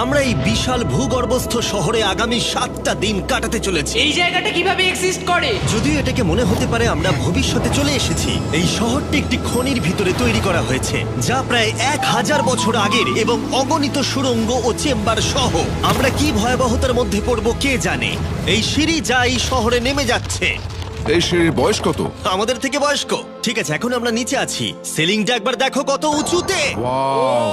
আমরা এই বিশাল ভূগর্ভস্থ শহরে আগামী 7টা দিন কাটাতে চলেছি। এই জায়গাটা কিভাবে এক্সিস্ট করে? যদিও এটাকে মনে হতে পারে আমরা ভবিষ্যতে চলে এসেছি, এই শহরটি একটি খনির ভিতরে তৈরি করা হয়েছে যা প্রায় 1000 বছর আগের এবং অগণিত সুড়ঙ্গ ও চেম্বার সহ। আমরা কি ভয়াবহতার মধ্যে পড়ব কে জানে। এই সিঁড়ি যা এই শহরে নেমে যাচ্ছে এই সিঁড়ির বয়স কত? আমাদের থেকে বয়স্ক। ঠিক আছে, এখন আমরা নিচে আছি। সিলিংটা একবার দেখো কত উঁচুতে। ওয়াও!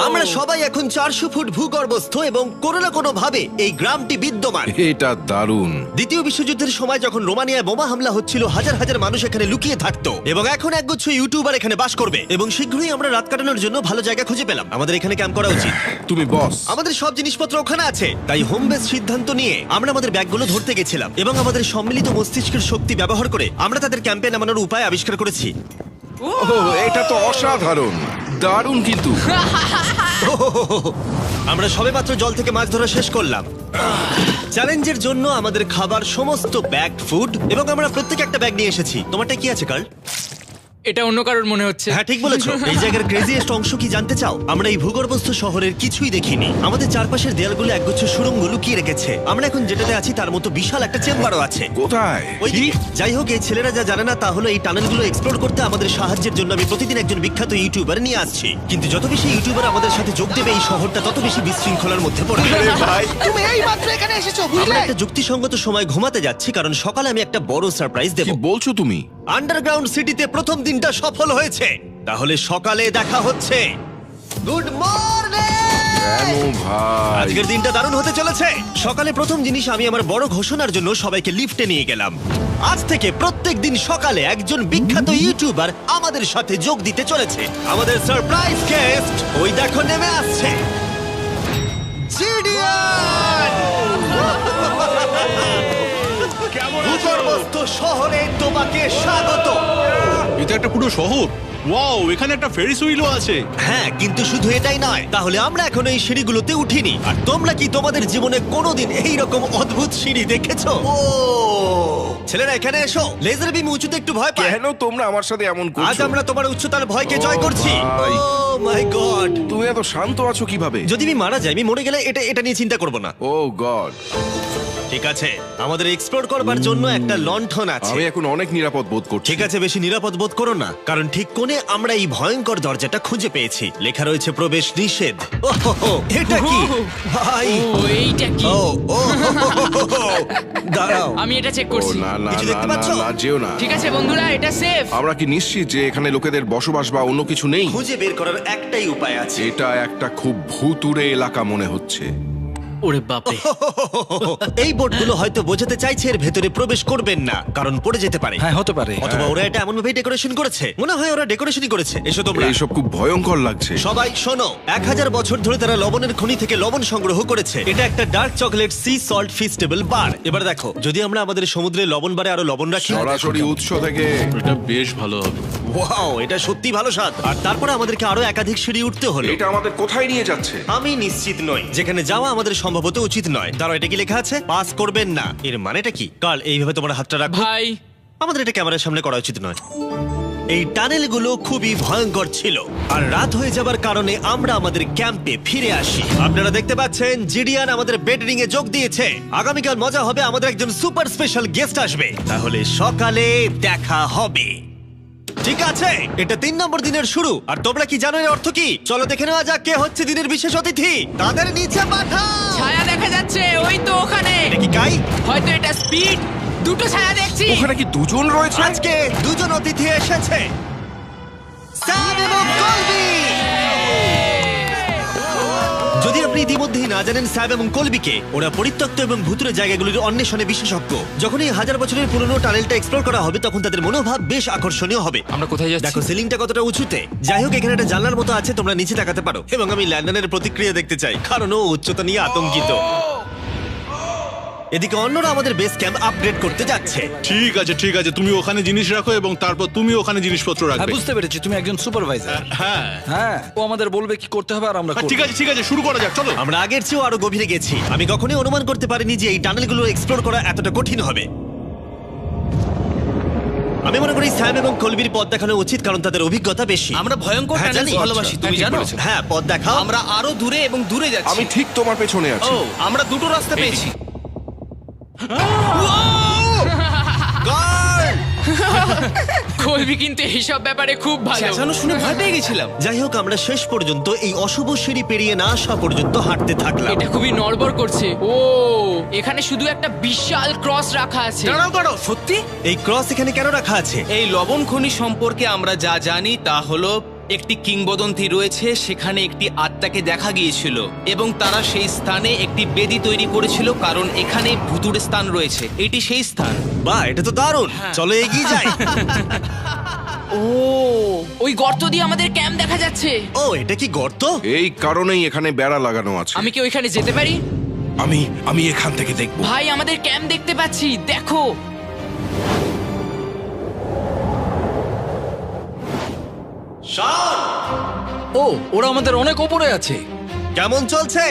আমরা সবাই এখন 400 ফুট ভূগর্ভস্থ এবং কোনো না কোনো ভাবে এই গ্রামটি বিদ্যমান। এটা দারুণ। দ্বিতীয় বিশ্বযুদ্ধের সময় যখন রোমানিয়ায় বোমা হামলা হচ্ছিল, হাজার হাজার মানুষ এখানে লুকিয়ে থাকতো এবং এখন একগুচ্ছ ইউটিউবার এখানে বাস করবে। এবং শীঘ্রই আমরা রাত কাটানোর জন্য ভালো জায়গা খুঁজে পেলাম। আমাদের এখানে ক্যাম্প করা উচিত। তুমি বস। আমাদের সব জিনিসপত্র ওখানে আছে, তাই হোম বেস সিদ্ধান্ত নিয়ে আমরা আমাদের ব্যাগগুলো ধরতে গেছিলাম এবং আমাদের সম্মিলিত মস্তিষ্কের শক্তি ব্যবহার করে আমরা তাদের ক্যাম্পে নামানোর উপায় আবিষ্কার করেছি। ওহ, এটা তো অসাধারণ, দারুণ। কিন্তু আমরা সবেমাত্র জল থেকে মাছ ধরা শেষ করলাম। চ্যালেঞ্জের জন্য আমাদের খাবার সমস্ত ব্যাগ ফুড এবং আমরা প্রত্যেক একটা ব্যাগ নিয়ে এসেছি। তোমারটা কি আছে কার্ল? এটা অন্য কারোর মনে হচ্ছে। হ্যাঁ, ঠিক বলেছো। এই জায়গার ক্রেজিয়েস্ট অংশ কি জানতে চাও? আমরা এই ভূগর্ভস্থ শহরের কিছুই দেখিনি। আমাদের চারপাশের দেয়ালগুলো একগুচ্ছ সুড়ঙ্গ লুকিয়ে রেখেছে। আমরা এখন যেটাতে আছি তার মতো বিশাল একটা চেম্বারও আছে। কোথায়? ওইদিকে। যাই হোক, এই ছেলেরা যা জানে না তা হলো এই টানেলগুলো এক্সপ্লোর করতে আমাদের সাহায্যের জন্য আমি প্রতিদিন একজন বিখ্যাত ইউটিউবার নিয়ে আসছি। কিন্তু যত বেশি ইউটিউবার আমাদের সাথে যোগ দেবে, এই শহরটা তত বেশি বিশৃঙ্খলার মধ্যে পড়বে। ভাই, তুমি এই মাত্র এখানে এসেছো, আমরা বুঝলে? একটা যুক্তিসঙ্গত সময় ঘুমাতে যাচ্ছি কারণ সকালে আমি একটা বড় সারপ্রাইজ দেব। কি বলছো তুমি? আন্ডারগ্রাউন্ড সিটিতে প্রথম দিনটা সফল হয়েছে। তাহলে সকালে দেখা হচ্ছে। Good morning! কেন ভাই? আজকের দিনটা দারুণ হতে চলেছে। সকালে প্রথম জিনিস, আমি আমার বড় ঘোষণার জন্য সবাইকে লিফটে নিয়ে গেলাম। আজ থেকে প্রত্যেক দিন সকালে একজন বিখ্যাত ইউটিউবার আমাদের সাথে যোগ দিতে চলেছে। আমাদের সারপ্রাইজ গেস্ট ওই দেখো নেমে আসছে, জিডিয়ান! ভূগর্ভস্থ শহরে তোমাকে স্বাগত। এটা একটা পুরো শহর। ওয়াও, এখানে একটা ফেরিস হুইলও আছে। হ্যাঁ, কিন্তু শুধু এটাই নয়। তাহলে আমরা এখনো এই সিঁড়িগুলোতে উঠিনি। আর তোমরা কি তোমাদের জীবনে কোনোদিন এইরকম অদ্ভুত সিঁড়ি দেখেছো? ও ছেলেরা, এখানে এসো। লেজার বিম উঁচুতে একটু ভয় পায়। কেন তোমরা আমার সাথে এমন আজ করছো? আমরা তোমার উচ্চতার ভয়কে ও জয় করছি। ভাই। ও মাই গড! তুমি এত শান্ত আছো কিভাবে? যদি আমি মারা যাই, আমি মরে গেলে এটা নিয়ে চিন্তা করব না। ও গড! ঠিক আছে, আমাদের এক্সপ্লোর করবার জন্য একটা লণ্ঠন আছে। আমি এখন অনেক নিরাপদ বোধ করছি। ঠিক আছে, বেশি নিরাপদ বোধ করো না, কারণ ঠিক কোণে আমরা এই ভয়ঙ্কর দরজাটা খুঁজে পেয়েছি। লেখা রয়েছে প্রবেশ নিষেধ। ওহো, এটা কি ভাই? ও, এইটা কি? ও ও দাঁড়াও, আমি এটা চেক ও করছি। না না কিছু না দেখতে না পাচ্ছো? না, যেও না। ঠিক আছে বন্ধুরা, এটা সেফ। আমরা কি নিশ্চিত যে এখানে লোকেদের বসবাস বা অন্য কিছু নেই? খুঁজে বের করার একটাই উপায় আছে। এটা একটা খুব ভুতুড়ে এলাকা মনে হচ্ছে। ওরে বাপরে। এই বোর্ডগুলো হয়তো বোঝাতে চাইছে এর ভেতরে প্রবেশ করবেন না, কারণ পড়ে যেতে পারে। হ্যাঁ, হতে পারে। অথবা ওরা এটা এমন ভাবে ডেকোরেশন করেছে, মনে হয় ওরা ডেকোরেশনই করেছে। এসো তোমরা। এইসব খুব ভয়ঙ্কর লাগছে। সবাই শোনো, 1000 বছর ধরে তারা লবণের খনি থেকে লবণ সংগ্রহ করেছে। এটা একটা dark chocolate sea salt Feastable bar. এবার দেখো, যদি আমরা আমাদের সমুদ্রে লবণ বারে আরো লবণ রাখি। সরাসরি উৎস থেকে। এটা বেশ ভালো হবে। ওয়াও, এটা সত্যি ভালো স্বাদ। আর তারপরে আমাদেরকে আরো একাধিক সিঁড়ি উঠতে হলো। এটা আমাদের কোথায় নিয়ে যাচ্ছে? আমি নিশ্চিত নই। যেখানে যাওয়া আমাদের সম্ভবত উচিত নয়। দাঁড়াও, এটা কি লেখা আছে? পাস করবেন না। এর মানেটা কি? কাল এইভাবে তোমার হাতটা রাখো। ভাই, আমাদের এটা ক্যামেরার সামনে করা উচিত নয়। এই টানেলগুলো খুবই ভয়ঙ্কর ছিল, আর রাত হয়ে যাবার কারণে আমরা আমাদের ক্যাম্পে ফিরে আসি। আপনারা দেখতে পাচ্ছেন জিডিয়ান আমাদের বেডরিং এ যোগ দিয়েছে। আগামীকাল মজা হবে, আমাদের একজন সুপার স্পেশাল গেস্ট আসবে। তাহলে সকালে দেখা হবে। ঠিক আছে, এটা 3 নম্বর দিনের শুরু। আর তোমরা কি জানো এর অর্থ কি? চলো দেখে নেওয়া যাক কে হচ্ছে দিনের বিশেষ অতিথি। তাদের নিচে পাঠাও। ছায়া দেখা যাচ্ছে, ওই তো ওখানে। এটা কি কাই? হয়তো এটা স্পিড। দুটো ছায়া দেখছি। ওখানে কি দুজন রয়েছে? আজকে দুজন অতিথি এসেছে, স্যাম এবং কলবি। যদি আপনি ইতিমধ্যেই না জানেন স্যাম এবং কলবিকে, ওরা পরিত্যক্ত এবং ভুতুরে জায়গাগুলির অন্বেষণে বিশেষজ্ঞ। যখন এই 1000 বছরের পুরনো টানেলটা এক্সপ্লোর করা হবে, তখন তাদের মনোভাব বেশ আকর্ষণীয় হবে। আমরা কোথায় যাচ্ছি? দেখো সিলিংটা কতটা উঁচুতে। যাই হোক, এখানে একটা জানলার মতো আছে, তোমরা নিচে তাকাতে পারো। এবং আমি ল্যান্ডনের প্রতিক্রিয়া দেখতে চাই, কারণ ও উচ্চতা নিয়ে আতঙ্কিত। এদিকে অন্যরা আমাদের বেস ক্যাম্প আপগ্রেড করতে যাচ্ছে। ঠিক আছে ঠিক আছে, তুমি ওখানে জিনিস রাখো এবং তারপর তুমি ওখানে জিনিসপত্র হ্যাঁ, রাখবে। বুঝতে পেরেছি, তুমি একজন সুপারভাইজার। হ্যাঁ হ্যাঁ, ও আমাদের বলবে কি করতে হবে আর আমরা করব। ঠিক আছে, শুরু করা যাক, চলো। আমরা আগের চেয়েও আরো গভীরে গেছি। আমি কখনোই অনুমান করতে পারিনি যে এই টানেলগুলো এক্সপ্লোর করা এতটা কঠিন হবে। আমি মনে করি স্যাম এবং কলবির পথ দেখানো উচিত, কারণ তাদের অভিজ্ঞতা বেশি। আমরা ভয়ঙ্কর হ্যাঁ, টানেলস জানি। ভালোবাসি, তুমি জানো? হ্যাঁ, পথ দেখাও। আমরা আরো দূরে এবং দূরে যাচ্ছি। আমি ঠিক তোমার পেছনে আছি। ও, আমরা দুটো রাস্তা পেয়েছি। কলবি কিন্তু এইসব ব্যাপারে খুব ভালো। চেঁচানো শুনে ভয় পেয়ে গেছিলাম। যাই হোক, আমরা শেষ পর্যন্ত এই অশুভ সিঁড়ি পেরিয়ে না আসা পর্যন্ত হাঁটতে থাকলাম। এটা খুবই নড়বড় করছে। ও, এখানে শুধু একটা বিশাল ক্রস রাখা আছে। দাঁড়াও দাঁড়াও, সত্যি? এই ক্রস এখানে কেন রাখা আছে? এই লবণ খনি সম্পর্কে আমরা যা জানি তা হলো একটি কিংবদন্তি রয়েছে, সেখানে একটি আত্মাকে দেখা গিয়েছিল এবং তারা সেই স্থানে একটি বেদি তৈরি করেছিল, কারণ এখানে ভুতুড়ে স্থান রয়েছে। এটি সেই স্থান। বাহ, এটা তো দারুণ। চলো এগিয়ে যাই। ও, ওই গর্ত দিয়ে আমাদের ক্যাম্প দেখা যাচ্ছে। ও, এটা কি গর্ত? এই কারণেই এখানে বেড়া লাগানো আছে। আমি কি ওইখানে যেতে পারি? আমি এখান থেকে দেখব। ভাই, আমাদের ক্যাম্প দেখতে পাচ্ছি, দেখো। ও, ওরা আমাদের অনেক ওপরে আছে। কেমন চলছে?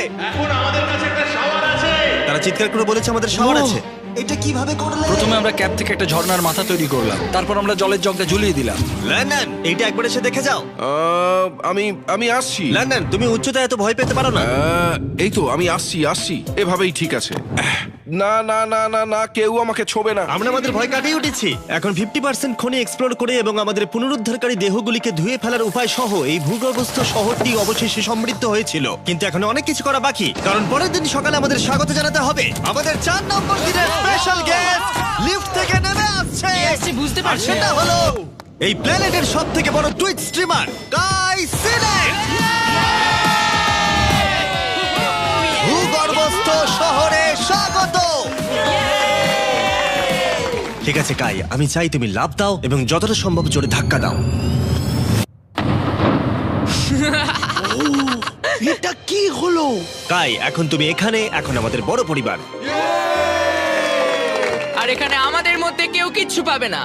তারা চিৎকার করে বলেছে আমাদের শাওয়ার ও। আছে। এটা কিভাবে করলে? প্রথমে আমরা ক্যাপ থেকে একটা ঝর্ণার মাথা তৈরি করলাম, তারপর আমরা জলের জগটা ঝুলিয়ে দিলাম। লন্ডন, এইটা একবার এসে দেখে যাও। আমি আসছি। লন্ডন, তুমি উচ্চতায় এত ভয় পেতে পারো না। এই তো আমি আসছি। এভাবেই ঠিক আছে। না না না না না, কেউ আমাকে ছোবে না। আমরা আমাদের ভয় কাটিয়ে উঠেছি। এখন 50% খনি এক্সপ্লোর করে এবং আমাদের পুনরুদ্ধারকারী দেহগুলিকে ধুয়ে ফেলার উপায় সহ এই ভূগর্ভস্থ শহরটি অবশেষে সমৃদ্ধ হয়েছিল। কিন্তু এখন অনেক কিছু করা বাকি, কারণ পরের দিন সকালে আমাদের স্বাগত জানাতে হবে আমাদের 4 নম্বর দিনের স্পেশাল গেস্ট লিফট থেকে নেমে আসছে। কে আসছে বুঝতে আর পারছি সেটা না। হলো এই প্ল্যানেটের সবথেকে বড় টুইট স্ট্রিমার গাই সিনেট। ভূগর্ভস্থ শহরে স্বাগত। ঠিক আছে কাই, আমি চাই তুমি লাফ দাও এবং যতটা সম্ভব জোরে ধাক্কা দাও। এটা কি হলো? কাই, এখন তুমি এখানে, এখন আমাদের বড় পরিবার। আর এখানে আমাদের মধ্যে কেউ কিচ্ছু পাবে না।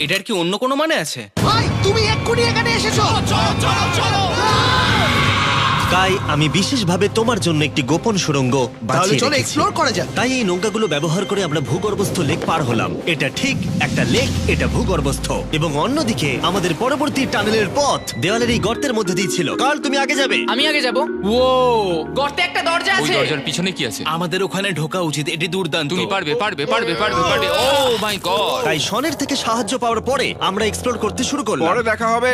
এটার কি অন্য কোনো মানে আছে? ভাই, তুমি এক্ষুনি এখানে এসেছো। চলো। কাই, আমি বিশেষভাবে তোমার জন্য একটি গোপন সুড়ঙ্গ বাছিয়ে রেখেছি। এক্সপ্লোর করা যাক। তাই এই নৌকাগুলো ব্যবহার করে আমরা ভূগর্ভস্থ লেক পার হলাম। এটা ঠিক একটা লেক, এটা ভূগর্ভস্থ। এবং অন্যদিকে আমাদের পরবর্তী টানেলের পথ দেওয়ালের এই গর্তের মধ্যে দিয়ে ছিল। কাল, তুমি আগে যাবে। আমি আগে যাব। ও, গর্তে একটা দরজা ওই আছে। দরজার পিছনে কি আছে? আমাদের ওখানে ঢোকা উচিত, এটি দুর্দান্ত। তুমি পারবে। ও মাই গড! তাই শনের থেকে সাহায্য পাওয়ার পরে আমরা এক্সপ্লোর করতে শুরু করলাম। পরে দেখা হবে।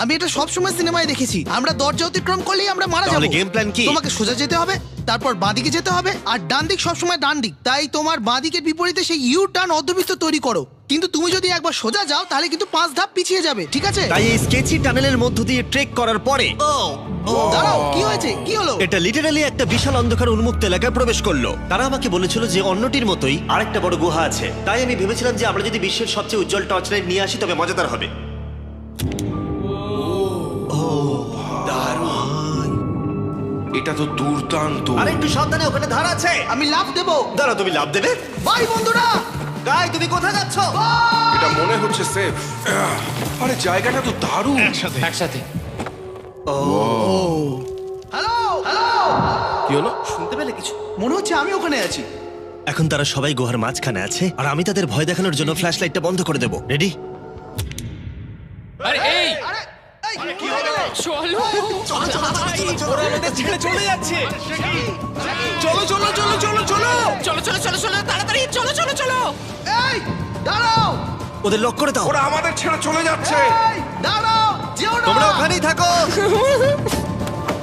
আমি এটা সবসময় সিনেমায় দেখেছি, আমরা দরজা অতিক্রম করলেই আমরা মারা তাহলে যাবো। গেম প্ল্যান কি? তোমাকে সোজা যেতে হবে, তারপর বাঁদিকে যেতে হবে, আর ডান দিক সবসময় ডান দিক। তাই তোমার বাঁদিকের বিপরীতে সেই ইউ টার্ন অর্ধবৃত্ত তৈরি করো। কিন্তু তুমি যদি একবার সোজা যাও তাহলে কিন্তু 5 ধাপ পিছিয়ে যাবে, ঠিক আছে? তাই এই স্কেচি টানেলের মধ্য দিয়ে ট্রেক করার পরে দাঁড়াও, কি হয়েছে? কি হলো? এটা লিটারালি একটা বিশাল অন্ধকার উন্মুক্ত এলাকায় প্রবেশ করলো। তারা আমাকে বলেছিল যে অন্যটির মতোই আরেকটা বড় গুহা আছে। তাই আমি ভেবেছিলাম যে আমরা যদি বিশ্বের সবচেয়ে উজ্জ্বল টর্চ লাইট নিয়ে আসি তবে মজাদার হবে। এটা তো দুর্দান্ত। আরে একটু সাবধানে, ওখানে ধার আছে। আমি লাফ দেবো। দাঁড়াও, তুমি লাভ দেবে? বাই বন্ধুরা। গাই, তুমি কোথায় যাচ্ছ? এটা মনে হচ্ছে সেফ। আরে জায়গাটা তো দারুণ। একসাথে। হ্যালো হ্যালো, কি হলো? শুনতে পেলে কিছু? মনে হচ্ছে আমি ওখানে আছি। এখন তারা সবাই গুহার মাঝখানে আছে আর আমি তাদের ভয় দেখানোর জন্য ফ্ল্যাশ লাইটটা বন্ধ করে দেবো। রেডি? আরে এই আরে এই, কি হয়ে গেল? চলো। ছেড়ে চলে যাচ্ছে। চলো, তাড়াতাড়ি চলো। এই দাঁড়াও, ওদের লক করে দাও। ওরা আমাদের ছেড়ে চলে যাচ্ছে। এই দাঁড়াও, যেও না। তোমরা ওখানেই থাকো।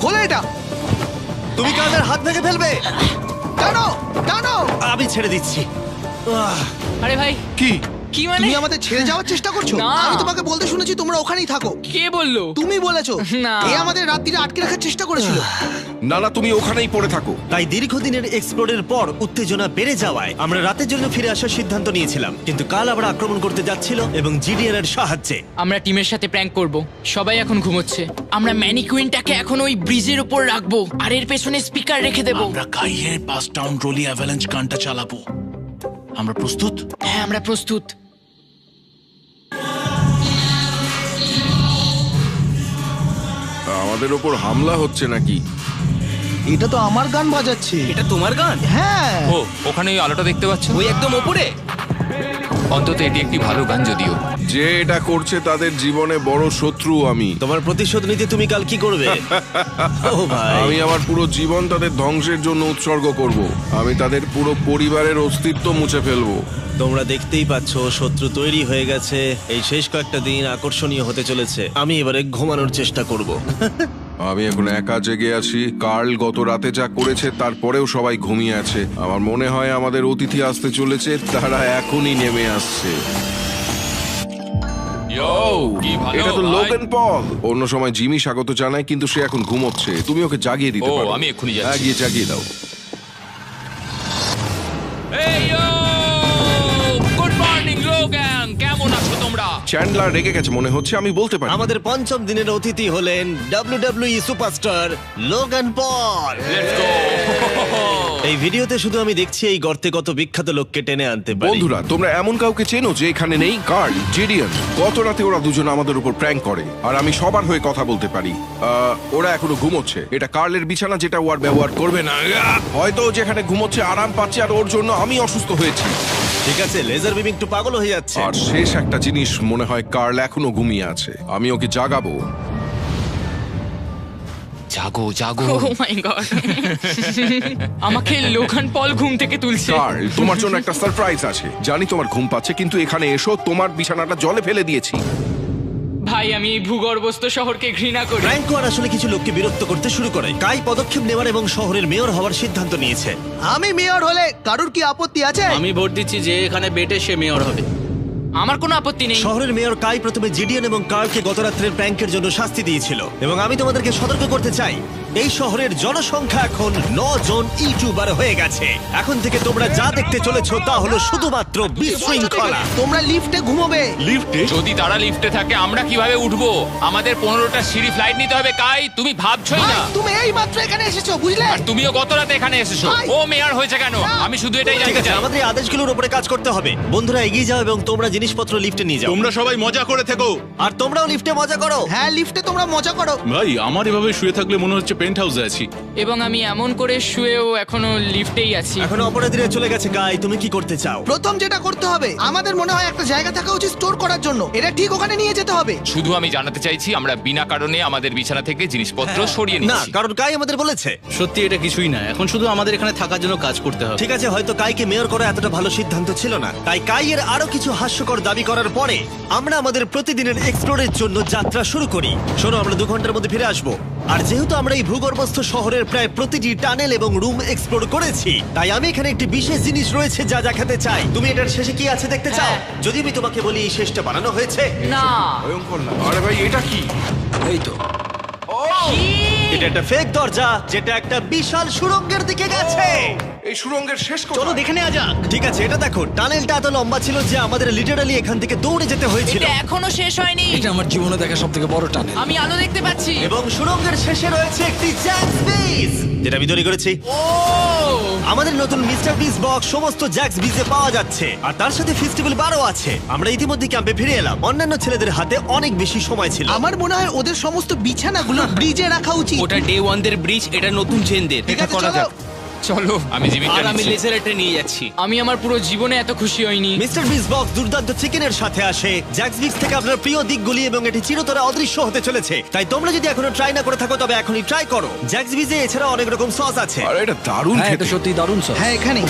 খোলো এটা। তুমি কাদের হাত ভেঙে ফেলবে। টানো টানো। আমি ছেড়ে দিচ্ছি। আরে ভাই, কি? কি মানে? তুমি আমাদের ছেড়ে যাওয়ার চেষ্টা করছো? না। আমি তোমাকে বলতে শুনেছি তোমরা ওখানেই থাকো। কে বললো? তুমি বলেছো। না। এ আমাদের রাত্রিরে আটকে রাখার চেষ্টা করেছিল। না না, তুমি ওখানেই পড়ে থাকো। তাই দীর্ঘদিনের এক্সপ্লোরের পর উত্তেজনা বেড়ে যাওয়ায় আমরা রাতের জন্য ফিরে আসার সিদ্ধান্ত নিয়েছিলাম। কিন্তু কাল আবার আক্রমণ করতে যাচ্ছিল এবং জিডিআর এর সাহায্যে। আমরা টিমের সাথে প্র্যাঙ্ক করব। সবাই এখন ঘুমোচ্ছে। আমরা ম্যানিকুইনটাকে এখন ওই ব্রিজের উপর রাখবো আর এর পেছনে স্পিকার রেখে দেব। আমরা কাইয়ের পাস টাউন রোলি অ্যাভালাঞ্চ গানটা চালাবো। আমরা প্রস্তুত? হ্যাঁ, আমরা প্রস্তুত। আমাদের ওপর হামলা হচ্ছে নাকি? এটা তো আমার গান বাজাচ্ছে। এটা তোমার গান? হ্যাঁ। ও, ওখানে ওই আলোটা দেখতে পাচ্ছ? ওই একদম ওপরে। অন্তত এটি একটি ভালো গান যদিও। যে এটা করছে তাদের জীবনে বড় শত্রু আমি। তোমার প্রতিশোধ নিতে তুমি কাল কি করবে? ও ভাই, আমি আমার পুরো জীবন তাদের ধ্বংসের জন্য উৎসর্গ করব। আমি তাদের পুরো পরিবারের অস্তিত্ব মুছে ফেলবো। তোমরা দেখতেই পাচ্ছ শত্রু তৈরি হয়ে গেছে। এই শেষ কয়েকটা দিন আকর্ষণীয় হতে চলেছে। আমি এবারে ঘুমানোর চেষ্টা করব। আমি এখন একা জেগে আছি। কার্ল গত রাতে যা করেছে তারপরেও সবাই ঘুমিয়ে আছে। আমার মনে হয় আমাদের অতিথি আসতে চলেছে, তারা এখনই নেমে আসছে। কি ভালো এটা তো ভাই। Logan Paul. অন্য সময় জিমি স্বাগত জানায়, কিন্তু সে এখন ঘুমোচ্ছে। তুমি ওকে জাগিয়ে দিতে ও, পারো। আমি এক্ষুনি যাচ্ছি। হ্যাঁ, গিয়ে জাগিয়ে দাও। এই গুড মর্নিং লোগান, কেমন আছো তোমরা? চ্যান্ডলার রেগে গেছে মনে হচ্ছে, আমি বলতে পারি। আমাদের পঞ্চম দিনের অতিথি হলেন WWE superstar Logan Paul. Let's go. এই ভিডিওতে শুধু আমি দেখছি এই গর্তে কত বিখ্যাত লোককে টেনে আনতে পারি। বন্ধুরা, তোমরা এমন কাউকে চেনো যে এখানে নেই? কার্ল, জিডিয়ান। গত রাতে ওরা দুজন আমাদের উপর প্র্যাঙ্ক করে, আর আমি সবার হয়ে কথা বলতে পারি। ওরা এখনো ঘুমোচ্ছে। এটা কার্লের বিছানা, যেটা ও আর ব্যবহার করবে না। হয়তো ও যেখানে ঘুমোচ্ছে আরাম পাচ্ছে, আর ওর জন্য আমি অসুস্থ হয়েছি। ঠিক আছে, লেজার বিম একটু পাগল হয়ে যাচ্ছে। আর শেষ একটা জিনিস, মনে হয় কার্ল এখনো ঘুমিয়ে আছে। আমি ওকে জাগাবো। জাগো জাগো। ও মাই গড, আমাকে লোগান পল ঘুম থেকে তুলছে। কার্ল, তোমার জন্য একটা সারপ্রাইজ আছে। জানি তোমার ঘুম পাচ্ছে, কিন্তু এখানে এসো, তোমার বিছানাটা জলে ফেলে দিয়েছি। ভাই, আমি এই ভূগর্ভস্থ শহরকে ঘৃণা করি। ফ্র্যাঙ্কো আর আসলে কিছু লোককে বিরক্ত করতে শুরু করে। কাই পদক্ষেপ নেওয়ার এবং শহরের মেয়র হওয়ার সিদ্ধান্ত নিয়েছে। আমি মেয়র হলে কারুর কি আপত্তি আছে? আমি ভোট দিচ্ছি যে এখানে বেটে সে মেয়র হবে। আমার কোনো আপত্তি নেই। শহরের মেয়র কাই প্রথমে জিডিএন এবং কার্লকে গত রাত্রের প্র্যাঙ্কের জন্য শাস্তি দিয়েছিল, এবং আমি তোমাদেরকে সতর্ক করতে চাই, এই শহরের জনসংখ্যা এখন 9 জন ইউটিউবার হয়ে গেছে। এখন থেকে তোমরা যা দেখতে চলেছো তা হলো শুধুমাত্র বিশৃঙ্খলা। তোমরা লিফটে ঘুমোবে। যদি তারা লিফটে থাকে আমরা কিভাবে উঠবো? আমাদের 15টা সিঁড়ি ফ্লাইট নিতে হবে। কাই, তুমি ভাবছোই ভাই, না। তুমি এই মাত্র এখানে এসেছো, বুঝলে? আর তুমিও গত রাতে এখানে এসেছো। ভাই। ও মেয়র হয়েছে কেন? আমি শুধু এটাই ঠিক জানতে আছে, চাই। আমাদের এই আদেশগুলোর উপরে কাজ করতে হবে। বন্ধুরা, এগিয়ে যাও এবং তোমরা জিনিসপত্র লিফটে নিয়ে যাও। তোমরা সবাই মজা করে থেকো। আর তোমরাও লিফটে মজা করো। হ্যাঁ, লিফটে তোমরা মজা করো। ভাই, আমার এভাবে শুয়ে থাকলে মনে হচ্ছে পেন্ট হাউসে আছি। এবং আমি এমন করে শুয়েও এখনো লিফটেই আছি। এখন অপরাধীরা চলে গেছে। কাই, তুমি কি করতে চাও? প্রথম যেটা করতে হবে, আমাদের মনে হয় একটা জায়গা থাকা উচিত স্টোর করার জন্য। এটা ঠিক ওখানে নিয়ে যেতে হবে। শুধু আমি জানাতে চাইছি আমরা বিনা কারণে আমাদের বিছানা থেকে জিনিসপত্র সরিয়ে না, নিচ্ছি। কারণ কাই আমাদের বলেছে। সত্যি এটা কিছুই না, এখন শুধু আমাদের এখানে থাকার জন্য কাজ করতে হবে। ঠিক আছে, হয়তো কাইকে মেয়র করা এতটা ভালো সিদ্ধান্ত ছিল না। তাই কাইয়ের আরো কিছু হাস্যকর দাবি করার পরে আমরা আমাদের প্রতিদিনের এক্সপ্লোরের জন্য যাত্রা শুরু করি। শোনো, আমরা 2 ঘন্টার মধ্যে ফিরে আসবো। আর যেহেতু আমরা এই ভূগর্ভস্থ শহরের প্রায় প্রতিটি টানেল এবং রুম এক্সপ্লোর করেছি, তাই আমি এখানে একটি বিশেষ জিনিস রয়েছে যা দেখাতে চাই। তুমি এটার শেষে কি আছে দেখতে চাও? যদি আমি তোমাকে বলি এই শেষটা বানানো হয়েছে। না, ভয়ঙ্কর না? আরে ভাই, এটা কি? এই তো। এটা একটা ফেক দরজা যেটা একটা বিশাল সুড়ঙ্গের দিকে গেছে। এই সুড়ঙ্গের শেষ চলো কোথায়? দেখে নেওয়া যাক। ঠিক আছে, এটা দেখো, টানেলটা এত লম্বা ছিল যে আমাদের লিটারালি এখান থেকে দৌড়ে যেতে হয়েছিল। এটা এখনো শেষ হয়নি। এটা আমার জীবনে দেখা সবথেকে বড় টানেল। আমি আলো দেখতে পাচ্ছি। এবং সুড়ঙ্গের শেষে রয়েছে একটি জ্যাক্স বিস, যেটা আমি তৈরি করেছি। আমাদের নতুন মিস্টার বিস বক্স সমস্ত জ্যাক্স বিজে পাওয়া যাচ্ছে, আর তার সাথে ফেস্টিভ্যাল বারও আছে। আমরা ইতিমধ্যে ক্যাম্পে ফিরে এলাম। অন্যান্য ছেলেদের হাতে অনেক বেশি সময় ছিল। আমার মনে হয় ওদের সমস্ত বিছানাগুলো ব্রিজে রাখা উচিত। ওটা ডে 1 দের ব্রিজ, এটা নতুন জেনদের। ঠিক এটা আছে, করা চলো। যাক। চলো। আমি জিমিটা আর আমি নিচ্ছি। লেজারটা নিয়ে যাচ্ছি। আমি আমার পুরো জীবনে এত খুশি হইনি। মিস্টার বিস বক্স দুর্দান্ত চিকেনের সাথে আসে, জ্যাক্স বিক্স থেকে আপনার প্রিয় দিকগুলি, এবং এটি চিরতরে অদৃশ্য হতে চলেছে। তাই তোমরা যদি এখনো ট্রাই না করে থাকো তবে এখনই ট্রাই করো। জ্যাক্স বিজে এছাড়া অনেক রকম সস আছে। আরে এটা দারুণ হ্যাঁ, এটা খেতে। সত্যি দারুণ সব। হ্যাঁ, এখানে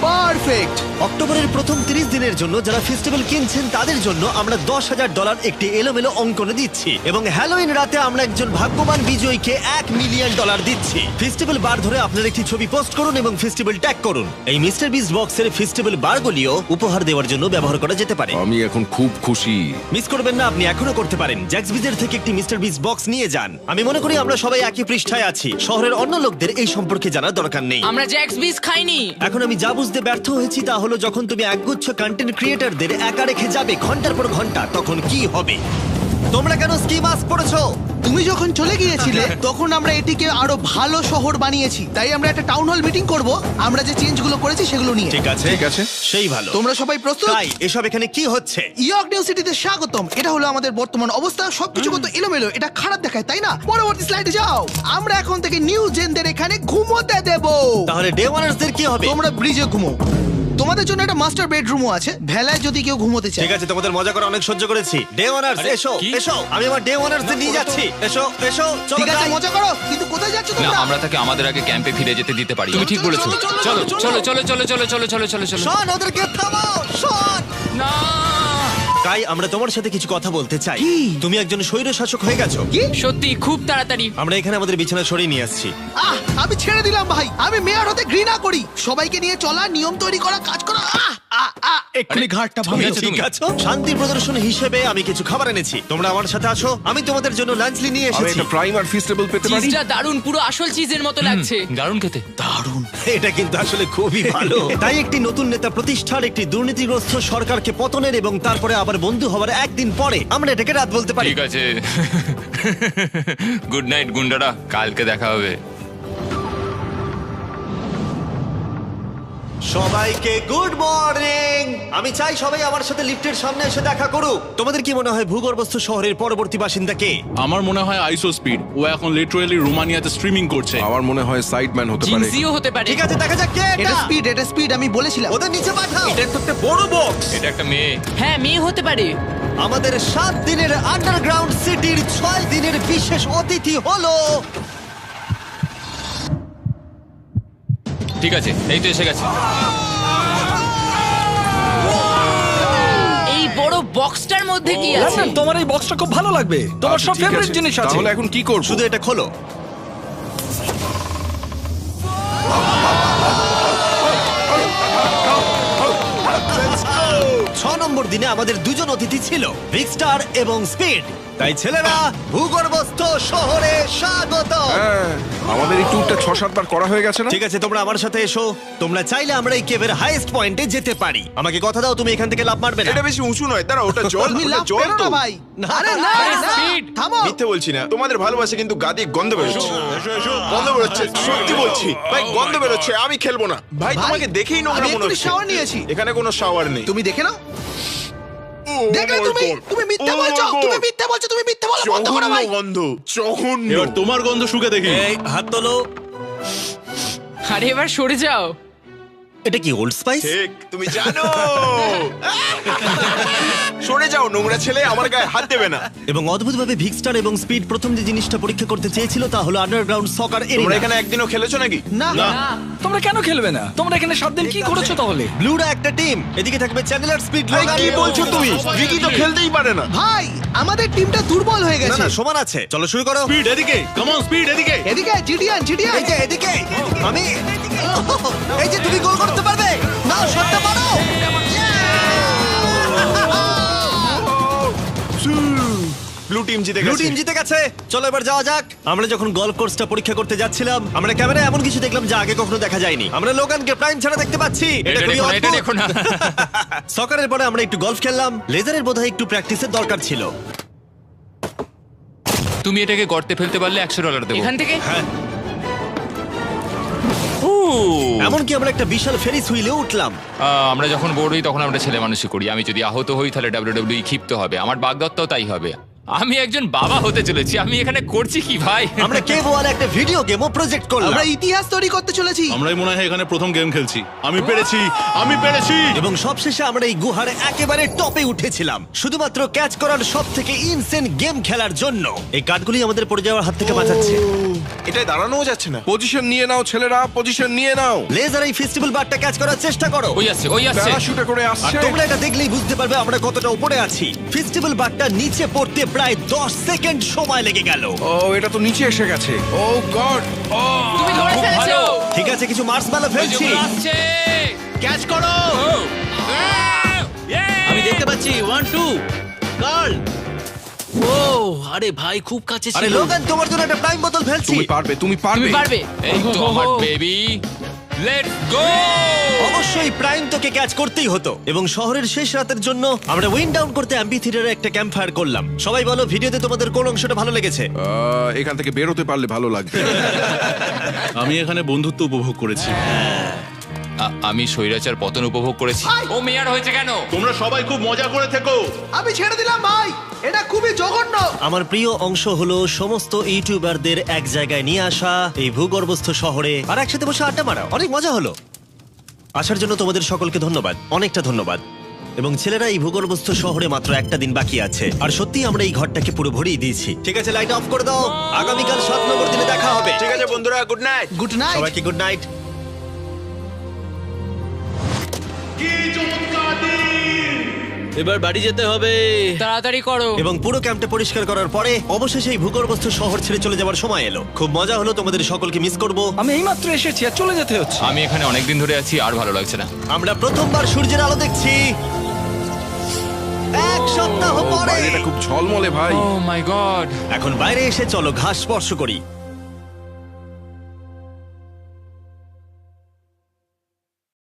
পারফেক্ট। অক্টোবরের প্রথম 30 দিনের জন্য যারা ফেস্টিভ্যাল কিনছেন তাদের জন্য আমরা $10,000 একটি এলোমেলো অঙ্কনে দিচ্ছি, এবং হ্যালোইন রাতে আমরা একজন ভাগ্যবান বিজয়ীকে $1 মিলিয়ন দিচ্ছি। ফেস্টিভ্যাল বার ধরে আপনার একটি ছবি পোস্ট করুন এবং ফেস্টিভ্যাল ট্যাগ করুন। এই মিস্টার বিস বক্সের ফেস্টিভ্যাল বারগুলিও উপহার দেওয়ার জন্য ব্যবহার করা যেতে পারে। আমি এখন খুব খুশি। মিস করবেন না, আপনি এখনো করতে পারেন। জ্যাক্স বিজের থেকে একটি মিস্টার বিস বক্স নিয়ে যান। আমি মনে করি আমরা সবাই একই পৃষ্ঠায় আছি। শহরের অন্য লোকদের এই সম্পর্কে জানার দরকার নেই। আমরা জ্যাক্স বিস খাইনি। এখন আমি যা বুঝতে ব্যর্থ হয়েছি তা হলো, যখন তুমি একগুচ্ছ কন্টেন্ট ক্রিয়েটরদের একা রেখে যাবে ঘন্টার পর ঘন্টা, তখন কি হবে? তোমরা কেন স্কি মাস্ক পরেছো? তুমি যখন চলে গিয়েছিলে তখন আমরা এটিকে আরো ভালো শহর বানিয়েছি। তাই আমরা একটা টাউন হল মিটিং করব, আমরা যে চেঞ্জগুলো করেছি সেগুলো নিয়ে। ঠিক আছে, ঠিক আছে। সেই ভালো। তোমরা সবাই প্রস্তুত? তাই এসব এখানে কি হচ্ছে? ইয়র্ক নিউ সিটিতে স্বাগতম। এটা হলো আমাদের বর্তমান অবস্থা। সবকিছু কত এলোমেলো, এটা খারাপ দেখায়, তাই না? পরবর্তী স্লাইডে যাও। আমরা এখন থেকে নিউ জেনদের এখানে ঘুমোতে দেব। তাহলে ডে ওয়ানার্সদের কি হবে? তোমরা ব্রিজে ঘুমো। তোমাদের জন্য একটা মাস্টার বেডরুমও আছে, ভেলায় যদি কেউ ঘুমোতে চায়। ঠিক আছে, তোমাদের মজা করে অনেক সহ্য করেছি। ডে ওয়ানার্স এসো এসো, আমি আমার ডে ওয়ানার্স নিয়ে যাচ্ছি। এসো এসো, চলো ঠিক আছে, যাই। মজা করো, কিন্তু কোথায় যাচ্ছ না তোমরা? আমরা তাকে আমাদের আগে ক্যাম্পে ফিরে যেতে দিতে পারি। তুমি ঠিক বলেছো। চলো, চলো, চলো চলো, চলো চলো চলো চলো চলো চলো চলো চলো। শন, ওদেরকে থামাও, শন। না কাই, আমরা তোমার সাথে কিছু কথা বলতে চাই। তুমি একজন স্বৈর শাসক হয়ে গেছো। সত্যি খুব তাড়াতাড়ি। আমরা এখানে আমাদের বিছানা সরিয়ে নিয়ে আসছি। আমি ছেড়ে দিলাম ভাই, আমি মেয়র হতে ঘৃণা করি। সবাইকে নিয়ে চলা, নিয়ম তৈরি করা, কাজ করা। এক্ষুনি ঘাটটা তুমি ভাঙলো। আছো, ঠিক তুমি? আছে, শান্তি প্রদর্শন হিসেবে আমি কিছু খাবার এনেছি। তোমরা আমার সাথে আসো, আমি তোমাদের জন্য লাঞ্চ নিয়ে আমি এসেছি। একটা প্রাইম আর ফিস্টেবল পেতে পারি? চিজটা দারুন, পুরো আসল চিজের মতো লাগছে। দারুণ খেতে। এটা কিন্তু আসলে খুবই ভালো। তাই একটি নতুন নেতা প্রতিষ্ঠার, একটি দুর্নীতিগ্রস্ত সরকারকে পতনের এবং তারপরে আবার বন্ধু হওয়ার একদিন পরে আমরা এটাকে রাত বলতে পারি। ঠিক আছে। গুড নাইট গুন্ডারা, কালকে দেখা হবে। সবাইকে গুড মর্নিং। আমি চাই সবাই আমার সাথে লিফটের সামনে এসে দেখা করুক। তোমাদের কি মনে হয় ভূগর্ভস্থ শহরের পরবর্তী বাসিন্দা কে? আমার মনে হয় আইসো স্পিড, ও এখন লিটারালি রোমানিয়াতে স্ট্রিমিং করছে। আমার মনে হয় সাইডম্যান হতে পারে। জিনসিও হতে পারে। ঠিক আছে, দেখা যাক কে এটা এটা। স্পিড, এটা স্পিড, আমি বলেছিলাম। ওদের নিচে পাঠাও। এটা একটা মেয়ে। হ্যাঁ, মেয়ে হতে পারে। আমাদের 7 দিনের আন্ডারগ্রাউন্ড সিটির 6 দিনের বিশেষ অতিথি হলো ঠিক আছে, এই তো এসে গেছে। এই বড় বক্সটার মধ্যে কি আছে? লন্ডন, তোমার এই বক্সটা খুব ভালো লাগবে, তোমার আচ্ছা, সব ঠিক ফেভারিট আছে। জিনিস আছে। তাহলে এখন কি করব? শুধু এটা খোলো। ছ নম্বর দিনে আমাদের দুজন অতিথি ছিল, বিগ স্টার এবং স্পিড। তাই ছেলেরা, ভূগর্ভস্থ শহরে স্বাগত। হ্যাঁ, আমাদের এই ট্যুরটা 6-7 বার করা হয়ে গেছে না? ঠিক আছে, তোমরা আমার সাথে এসো। তোমরা চাইলে আমরা এই কেভের হাইয়েস্ট পয়েন্টে যেতে পারি। আমাকে কথা দাও, তুমি এখান থেকে লাফ মারবে না। এটা বেশি উঁচু নয়, দাঁড়া, ওটা জল, তুমি ওটা লাভ জল করো তো। না ভাই। না, আরে না, আরে না, speed। থামো। মিথ্যে বলছি না, তোমাদের ভালোবাসে কিন্তু গাদি গন্ধ বেরোচ্ছে। গন্ধ বেরোচ্ছে, সত্যি বলছি ভাই, গন্ধ বেরোচ্ছে। আমি খেলবো না ভাই, ভাই, তোমাকে দেখেই নোংরা আমি মনে এক্ষুনি হচ্ছে। shower নিয়েছি। এখানে কোনো শাওয়ার নেই। তুমি দেখে নাও। ও দেখলে my তুমি, God! তুমি মিথ্যে Oh my বলছো, God! তুমি মিথ্যে বলছো, তুমি মিথ্যে বলা বন্ধ করো জঘন্য ভাই। গন্ধ, জঘন্য। এবার তোমার গন্ধ শুকে দেখি। এই হাত তোলো। আরে এবার সরে যাও। এটা কি ওল্ড স্পাইস? ঠিক, তুমি জানো। সরে যাও নোংরা ছেলে, আমার গায়ে হাত দেবে না। এবং অদ্ভুতভাবে বিগ স্টার এবং স্পিড প্রথম যে জিনিসটা পরীক্ষা করতে চেয়েছিল তা হলো আন্ডারগ্রাউন্ড সকার তোমরা এরিয়া। এখানে একদিনও খেলেছো নাকি? না, তোমরা কেন খেলবে না? তোমরা এখানে 7 দিন কি করেছো তাহলে? ব্লুরা একটা টিম, এদিকে থাকবে চ্যানেলার, স্পিড, ভাই, লোগান। কি বলছো তুমি? রিকি তো খেলতেই পারে না। ভাই, আমাদের টিমটা দুর্বল হয়ে না গেছে। না, সমান আছে। চলো শুরু করো। স্পিড এদিকে, কাম অন স্পিড এদিকে। এদিকে জিডিয়ান, জিডিয়ান। এই যে এদিকে, আমি এই যে তুমি গোল করতে পারবে না, শটটা মারো। ব্লু টিম জিতে ব্লু গেছে। টিম জিতে গেছে। চলো এবার যাওয়া যাক। আমরা যখন গলফ কোর্সটা পরীক্ষা করতে যাচ্ছিলাম, আমরা ক্যামেরায় এমন কিছু দেখলাম যা আগে কখনো দেখা যায়নি। আমরা লোগানকে প্রাইম ছাড়া দেখতে পাচ্ছি। এটা খুবই দেখো না, এটা অদ্ভুত। দেখো না। সকারের পরে আমরা একটু গলফ খেললাম। লেজারের বোধহয় একটু প্র্যাকটিসের দরকার ছিল। তুমি এটাকে গর্তে ফেলতে পারলে $100 দেবো। এখান থেকে এমনকি আমরা একটা বিশাল ফেরিস হুইলে উঠলাম। আমরা যখন বোর হই তখন আমরা ছেলে মানুষই করি। আমি যদি আহত হই তাহলে WWE ক্ষিপ্ত হবে, আমার বাগদত্তাও তাই হবে। আমি একজন বাবা হতে চলেছি, আমি এখানে করছি কি ভাই? আমরা কেভ ওয়ালে একটা ভিডিও গেমও প্রজেক্ট করলাম। আমরা ইতিহাস তৈরি করতে চলেছি। আমরাই মনে হয় এখানে প্রথম গেম খেলছি। আমি পেরেছি, আমি পেরেছি। এবং সবশেষে আমরা এই গুহার একেবারে টপে উঠেছিলাম শুধুমাত্র ক্যাচ করার সব থেকে ইনসেন গেম খেলার জন্য। এই কাঠগুলি আমাদের পড়ে যাওয়ার হাত থেকে বাঁচাচ্ছে। এটাই দাঁড়ানোও যাচ্ছে না। পজিশন নিয়ে নাও ছেলেরা, পজিশন নিয়ে নাও। লেজার এই ফেস্টিভ্যাল বারটা ক্যাচ করার চেষ্টা করো। ওই আসছে, ওই আসছে। প্যারাশুটে করে আর আসছে। তোমরা এটা দেখলেই বুঝতে পারবে আমরা কতটা উপরে আছি। ফেস্টিভ্যাল বারটা নিচে পড়তে প্রায় 10 সেকেন্ড সময় লেগে গেল। ও, এটা তো নিচে এসে গেছে। ও গড। তুমি ধরে খুব ফেলেছো। ভালো। ঠিক আছে, কিছু মার্সম্যালো ওই যে ফেলছি। ওগুলো আসছে। ক্যাচ করো। আমি দেখতে পাচ্ছি 1 2 গার্ল। ও আরে ভাই, খুব কাছে আরে ছিল। লোগান, তোমার জন্য একটা প্রাইম বোতল ফেলছি। তুমি পারবে, তুমি পারবে। তুমি পারবে। এই তো আমার বেবি, লেটস গো। অবশ্যই প্রাইম তোকে ক্যাচ করতেই হতো। এবং শহরের শেষ রাতের জন্য আমরা উইন্ড ডাউন করতে অ্যাম্পি থিয়েটারে একটা ক্যাম্প ফায়ার করলাম। সবাই বলো ভিডিওতে তোমাদের কোন অংশটা ভালো লেগেছে? এখান থেকে বেরোতে পারলে ভালো লাগবে। আমি এখানে বন্ধুত্ব উপভোগ করেছি। আমি স্বৈরাচার পতন উপভোগ করেছি। ও মেয়ার হয়েছে কেন? তোমরা সবাই খুব মজা করে থেকো। আমি ছেড়ে দিলাম ভাই, এটা খুবই জঘন্য। আমার প্রিয় অংশ হলো সমস্ত ইউটিউবারদের এক জায়গায় নিয়ে আসা এই ভূগর্ভস্থ শহরে আর একসাথে বসে আড্ডা মারা। অনেক মজা হলো। আসার জন্য তোমাদের সকলকে ধন্যবাদ, অনেকটা ধন্যবাদ। এবং ছেলেরা, এই ভূগর্ভস্থ শহরে মাত্র একটা দিন বাকি আছে, আর সত্যি আমরা এই ঘরটাকে পুরো ভরিয়ে দিয়েছি। ঠিক আছে, লাইট অফ করে দাও। আগামীকাল 7 নম্বর দিনে দেখা হবে। ঠিক আছে বন্ধুরা, গুড নাইট। Good night. সবাইকে গুড নাইট। এবার বাড়ি যেতে হবে। তাড়াতাড়ি করো। এবং পুরো ক্যাম্পটা পরিষ্কার করার পরে অবশেষে এই ভূগর্ভস্থ শহর ছেড়ে চলে যাওয়ার সময় এলো। খুব মজা হলো, তোমাদের সকলকে মিস করব। আমি এইমাত্র এসেছি আর চলে যেতে হচ্ছে। আমি এখানে অনেকদিন ধরে আছি, আর ভালো লাগছে না। আমরা প্রথমবার সূর্যের আলো দেখছি 1 সপ্তাহ পরে। বাইরেটা খুব ঝলমলে ভাই। ও মাই গড। এখন বাইরে এসে চলো ঘাস স্পর্শ করি।